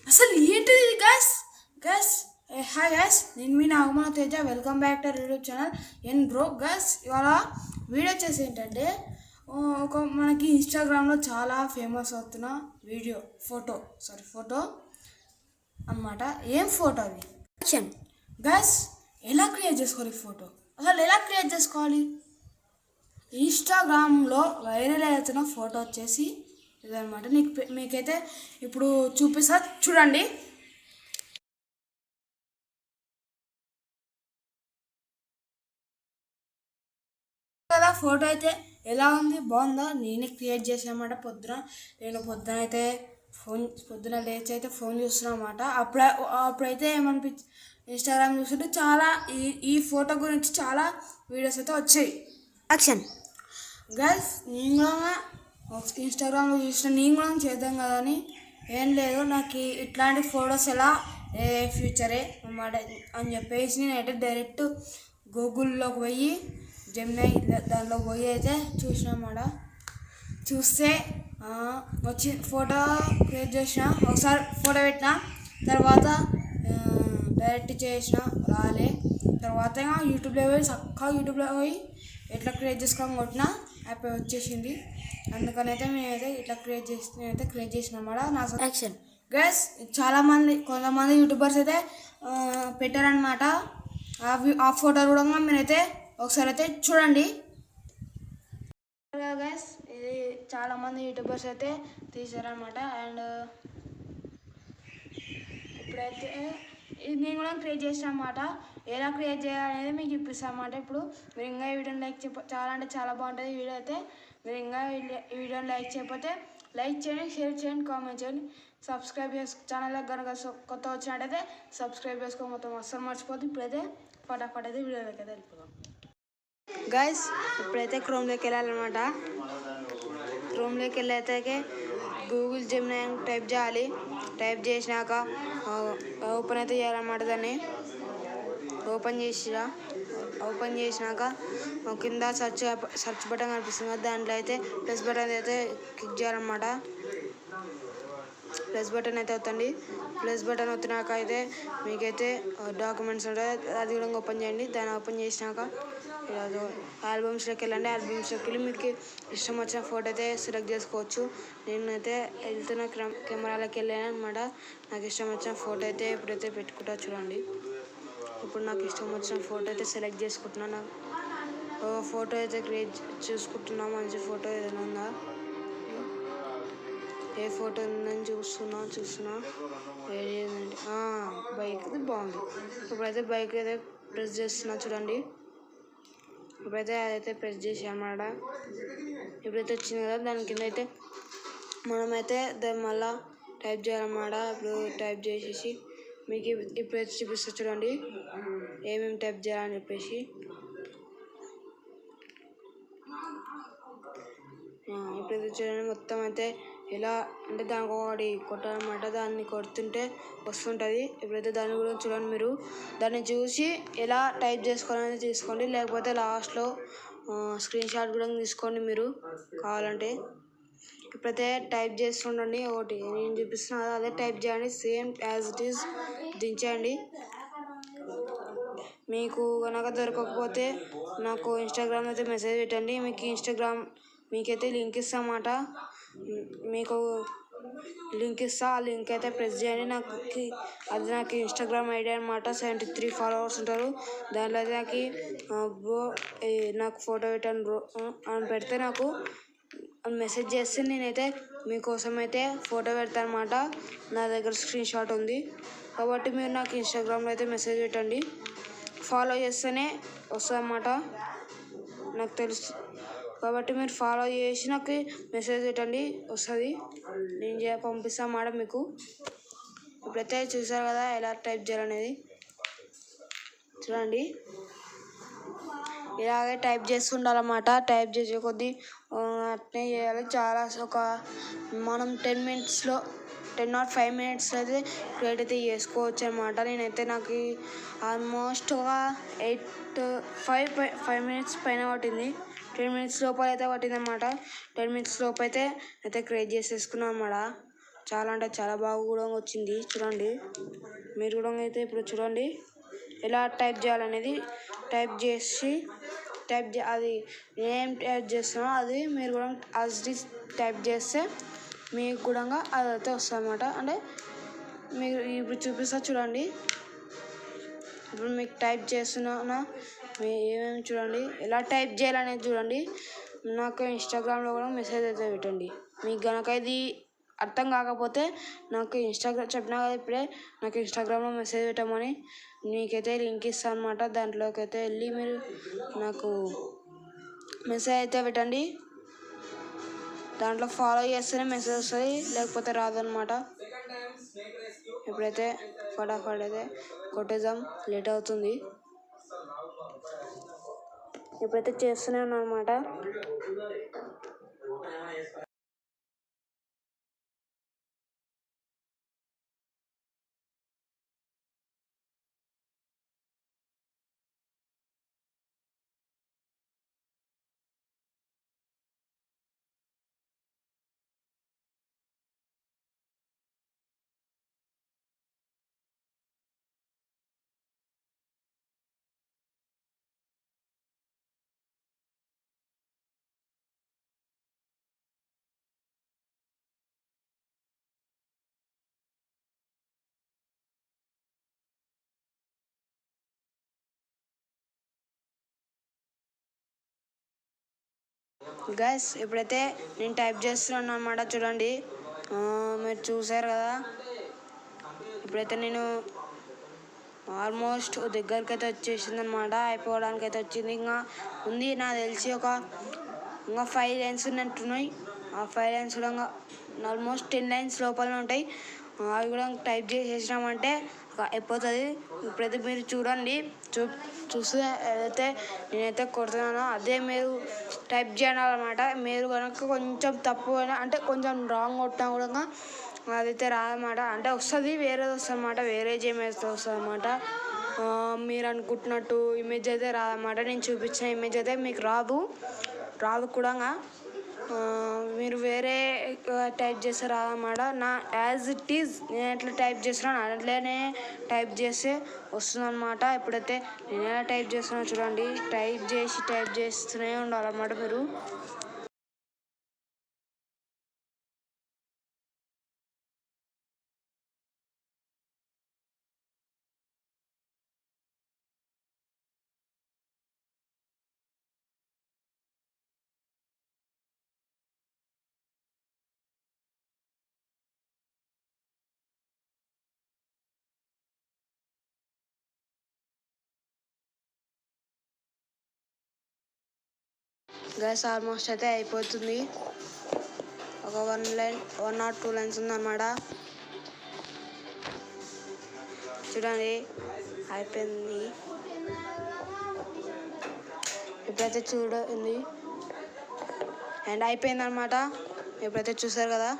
అసలు ఏంటిది gas gas hi guys, నేను మీ Nagamana Teja. Welcome back to YouTube channel N bro. Guys ఇవాళ వీడియో వచ్చేసి ఏంటంటే మనకి ఇన్స్టాగ్రామ్లో చాలా ఫేమస్ అవుతున్న ఫోటో అన్నమాట. ఏం ఫోటో అది గ్యాస్? ఎలా క్రియేట్ చేసుకోవాలి ఫోటో? అసలు ఎలా క్రియేట్ చేసుకోవాలి? ఇన్స్టాగ్రామ్లో వైరల్ అవుతున్న ఫోటో వచ్చేసి ఇదనమాట. మీకైతే ఇప్పుడు చూపిస్తా, చూడండి. కదా ఫోటో అయితే ఎలా ఉంది, బాగుందా? నేనే క్రియేట్ చేసానమాట. పొద్దున అయితే పొద్దున లేచి అయితే ఫోన్ చూస్తున్నమాట. అప్పుడైతే ఇన్స్టాగ్రామ్ చూస్తుంటే చాలా ఈ ఫోటో గురించి చాలా వీడియోస్ అయితే వచ్చాయి. యాక్షన్ గర్ల్స్, నేను కూడా ఇన్స్టాగ్రామ్లో చూసిన, నేను కూడా చేద్దాం కదా అని. ఏం లేదు, నాకు ఇట్లాంటి ఫొటోస్ ఎలా ఫ్యూచరే అన్నమాట అని చెప్పేసి నేనైతే డైరెక్ట్ గూగుల్లోకి పోయి జెమినై దాంట్లో పోయి అయితే చూసినమాట. చూస్తే వచ్చి ఫోటో క్రియేట్ చేసిన, ఒకసారి ఫోటో పెట్టిన, తర్వాత డైరెక్ట్ చేసిన రాలే. తర్వాత యూట్యూబ్లో పోయి ఎట్లా క్రియేట్ చేసుకోవాలని కొట్టిన, యాప్ వచ్చేసింది. అందుకనైతే మేమైతే ఇట్లా క్రియేట్ చేసినమాట. నా యాక్షన్ గైస్, కొంతమంది యూట్యూబర్స్ అయితే పెట్టారనమాట. ఆ ఫోటో కూడా మీరైతే ఒకసారి అయితే చూడండి. గైస్, ఇది చాలామంది యూట్యూబర్స్ అయితే తీసారనమాట. అండ్ ఇప్పుడైతే ఇది నేను కూడా క్రియేట్ చేసిన అన్నమాట. ఎలా క్రియేట్ చేయాలనేది మీకు చూపిస్తాను అన్నమాట. ఇప్పుడు మీరు ఇంకా ఈ వీడియోని చాలా అంటే చాలా బాగుంటుంది ఈ వీడియో అయితే. మీరు ఇంకా ఈ వీడియోని లైక్ చేయకపోతే లైక్ చేయండి, షేర్ చేయండి, కామెంట్ చేయండి, సబ్స్క్రైబ్ ఛానల్కి కనుక కొత్త వచ్చినట్టయితే సబ్స్క్రైబ్ చేసుకో, మొత్తం అస్సలు మర్చిపోతుంది. ఇప్పుడైతే ఫటాఫట్ అయితే వీడియోలోకి అయితే వెళ్ళిపోదాం. గైస్, ఇప్పుడైతే క్రోమ్లోకి వెళ్ళాలన్నమాట. క్రోమ్లోకి వెళ్ళైతే గూగుల్ జెమినై టైప్ చేయాలి. టైప్ చేసినాక ఓపెన్ అయితే చేయాలన్నమాట. దాన్ని ఓపెన్ చేసినాక కింద సెర్చ్ బటన్ కనిపిస్తుంది కదా, దాంట్లో అయితే ప్లస్ బటన్ అయితే క్లిక్ చేయాలన్నమాట. ప్లస్ బటన్ అయితే అవుతుంది. ప్లస్ బటన్ వచ్చినాక అయితే మీకైతే డాక్యుమెంట్స్ ఉంటాయి, అది కూడా ఓపెన్ చేయండి. దాన్ని ఓపెన్ చేసినాక ఆల్బమ్స్లోకి వెళ్ళండి. ఆల్బమ్స్లోకి వెళ్ళి మీకు ఇష్టం వచ్చిన ఫోటో అయితే సెలెక్ట్ చేసుకోవచ్చు. నేనైతే వెళ్తున్న కెమెరాలోకి వెళ్ళాను అనమాట. నాకు ఇష్టం వచ్చిన ఫోటో అయితే ఇప్పుడైతే పెట్టుకుంటా, చూడండి. ఇప్పుడు నాకు ఇష్టం వచ్చిన ఫోటో అయితే సెలెక్ట్ చేసుకుంటున్నాను. ఫోటో అయితే క్రియేట్ చూసుకుంటున్నా. మంచి ఫోటో ఏదైనా ఉందా, ఏ ఫోటో ఉందని చూస్తున్నా. ఏదండి, బైక్ అయితే బాగుంది. ఇప్పుడైతే బైక్ అయితే ప్రెస్ చేస్తున్నా, చూడండి. ఇప్పుడైతే అదైతే ప్రెస్ చేసి అన్నమాట. ఇప్పుడైతే వచ్చింది కదా, దాని కింద అయితే మనమైతే దాన్ని మళ్ళీ టైప్ చేయాలన్నమాట. ఇప్పుడు టైప్ చేసేసి మీకు ఇప్పుడైతే చూపిస్తా, చూడండి ఏమేమి టైప్ చేయాలని చెప్పేసి. ఇప్పుడైతే చూడండి, మొత్తం అయితే ఎలా అంటే దానికి ఒకటి కొట్టాలన్నమాట. దాన్ని కొడుతుంటే వస్తుంటుంది. ఇప్పుడైతే దాన్ని కూడా చూడండి. మీరు దాన్ని చూసి ఎలా టైప్ చేసుకోవాలని తీసుకోండి, లేకపోతే లాస్ట్లో స్క్రీన్ షాట్ కూడా తీసుకోండి మీరు కావాలంటే. ఇప్పుడైతే టైప్ చేస్తుండండి. ఒకటి నేను చూపిస్తున్నా అదే టైప్ చేయండి, సేమ్ యాజ్ ఇట్ ఈజ్ దించేయండి. మీకు కనుక దొరకకపోతే నాకు ఇన్స్టాగ్రామ్ అయితే మెసేజ్ పెట్టండి. మీకైతే లింక్ ఇస్తామాట. మీకు లింక్ ఇస్తా, ఆ లింక్ అయితే ప్రెస్ చేయండి. నాకు ఇన్స్టాగ్రామ్ ఐడి అనమాట. 73 ఫాలోవర్స్ ఉంటారు. దాంట్లో అయితే బ్రో నాకు ఫోటో పెట్టండి బ్రో అని పెడితే నాకు మెసేజ్ చేస్తే నేనైతే మీకోసం అయితే ఫోటో పెడతాను అనమాట. నా దగ్గర స్క్రీన్ షాట్ ఉంది కాబట్టి మీరు నాకు ఇన్స్టాగ్రామ్లో అయితే మెసేజ్ పెట్టండి. ఫాలో చేస్తేనే వస్తుంది అన్నమాట, నాకు తెలుసు. కాబట్టి మీరు ఫాలో చేసి నాకు మెసేజ్ పెట్టండి, వస్తుంది. నేను పంపిస్తాను మేడం మీకు. ఇప్పుడైతే చూసారు కదా ఎలా టైప్ చేయాలనేది, చూడండి. ఇలాగే టైప్ చేస్తుండాలన్నమాట. టైప్ చేసే కొద్దీ అట్నే చేయాలి. మనం 10 or 5 minutes అయితే క్రియేట్ అయితే చేసుకోవచ్చు అనమాట. నేనైతే నాకు ఆల్మోస్ట్ ఒక 5 minutes పైన పట్టింది. 10 minutes లోపల అయితే పట్టింది అనమాట. 10 minutes లోపు అయితే క్రియేట్ చేసేసుకున్నాం అన్నమాట. చాలా అంటే చాలా బాగా కూడా వచ్చింది. చూడండి, మీరు కూడా అయితే ఇప్పుడు చూడండి ఎలా టైప్ చేయాలనేది. అది ఏం టైప్ చేస్తానో అది మీరు కూడా అది టైప్ చేస్తే మీకు కూడా అదైతే వస్తుంది అన్నమాట. అంటే మీరు ఇప్పుడు చూపిస్తా చూడండి. ఇప్పుడు మీకు టైప్ చేస్తున్నా ఏమేమి చూడండి ఎలా టైప్ చేయాలనేది చూడండి. నాకు ఇన్స్టాగ్రామ్లో కూడా మెసేజ్ అయితే పెట్టండి. మీకు కనుక ఇది అర్థం కాకపోతే నాకు ఇన్స్టాగ్రామ్ చెప్పినా కదా ఇప్పుడే, నాకు ఇన్స్టాగ్రామ్లో మెసేజ్ పెట్టమని. మీకైతే లింక్ ఇస్తాను అన్నమాట. దాంట్లోకి అయితే వెళ్ళి మీరు నాకు మెసేజ్ అయితే పెట్టండి. దాంట్లో ఫాలో చేస్తేనే మెసేజ్ వస్తుంది, లేకపోతే రాదనమాట. ఇప్పుడైతే ఫటాఫట్ అయితే కొట్టేద్దాం, లేట్ అవుతుంది. ఇప్పుడైతే చేస్తూనే ఉన్నాను అనమాట. గైస్ ఇప్పుడైతే నేను టైప్ చేస్తున్నాను అన్నమాట. చూడండి, మీరు చూసారు కదా. ఇప్పుడైతే నేను ఆల్మోస్ట్ దగ్గరికి అయితే వచ్చేసింది అనమాట. అయిపోవడానికి అయితే వచ్చింది. ఇంకా ఉంది నాకు తెలిసి ఇంకా 5 లైన్స్ ఉన్నట్టున్నాయి. ఆ 5 లైన్స్ కూడా ఆల్మోస్ట్ 10 లైన్స్ లోపలనే ఉంటాయి. అవి కూడా టైప్ చేసేసినామంటే అయిపోతుంది. ఇప్పుడైతే మీరు చూడండి, చూస్తే ఏదైతే నేనైతే కొడుతున్నానో అదే మీరు టైప్ చేయాలన్నమాట. మీరు కనుక కొంచెం తప్పు అంటే కొంచెం రాంగ్ కొట్టినా కూడా అదైతే రాదన్నమాట. అంటే వస్తుంది, వేరేది వస్తుంది అన్నమాట. వేరే ఇమేజ్ వస్తుంది అన్నమాట. మీరు అనుకుంటున్నట్టు ఇమేజ్ అయితే రాదన్నమాట. నేను చూపించిన ఇమేజ్ అయితే మీకు రాదు కూడా. మీరు వేరే టైప్ చేస్తే రాదన్నమాట. నా యాజ్ ఇట్ ఈజ్ నేను ఎట్లా టైప్ చేస్తున్నాను అట్లనే టైప్ చేస్తే వస్తుందన్నమాట. ఇప్పుడైతే నేను ఎలా టైప్ చేస్తున్నాను చూడండి. టైప్ చేస్తూనే ఉండాలన్నమాట మీరు. గ్యాస్ ఆల్మోస్ట్ అయితే అయిపోతుంది. ఒక 1 లైన్ 1 or 2 లైన్స్ ఉందన్నమాట. చూడండి అయిపోయింది. ఇప్పుడైతే చూడండి అండ్ అయిపోయిందన్నమాట. ఇప్పుడైతే చూసారు కదా.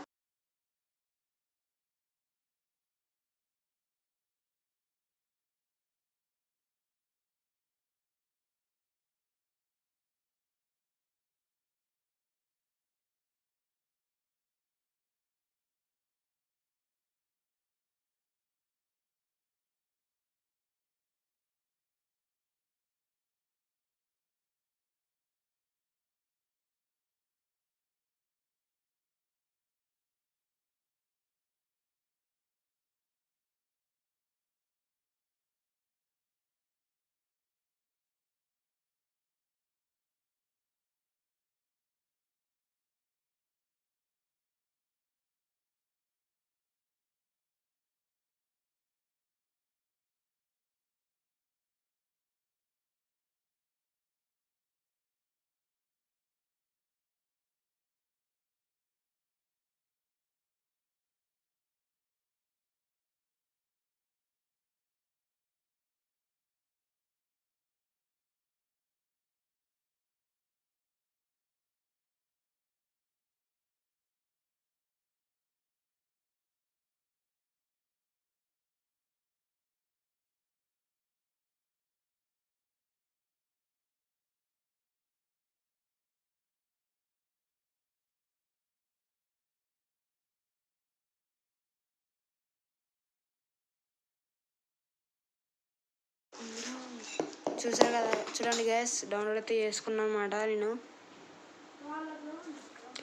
చూసారు కదా, చూడండి గ్యాస్ డౌన్లోడ్ అయితే చేసుకున్నా అన్నమాట. నేను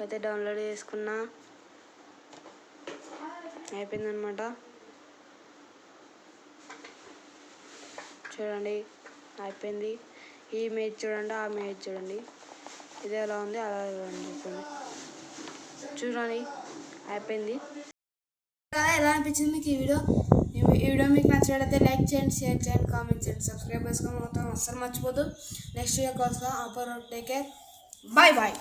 అయితే డౌన్లోడ్ చేసుకున్నా, అయిపోయిందనమాట. చూడండి అయిపోయింది. ఈ ఇమేజ్ చూడండి, ఆ ఇమేజ్ చూడండి, ఇది ఎలా ఉంది అలా చూడండి. చూడండి అయిపోయింది. ఎలా అనిపించింది మీకు ఈ వీడియో? ఈ వీడియో మీకు నచ్చినట్లయితే లైక్ చేయండి, షేర్ చేయండి, కామెంట్ చేయండి, సబ్స్క్రైబ్ చేసుకోవడం మొత్తం అస్సలు మర్చిపోద్దు. నెక్స్ట్ వీడియో కోసం అప్పర్ టేక్ కేర్, బాయ్ బాయ్.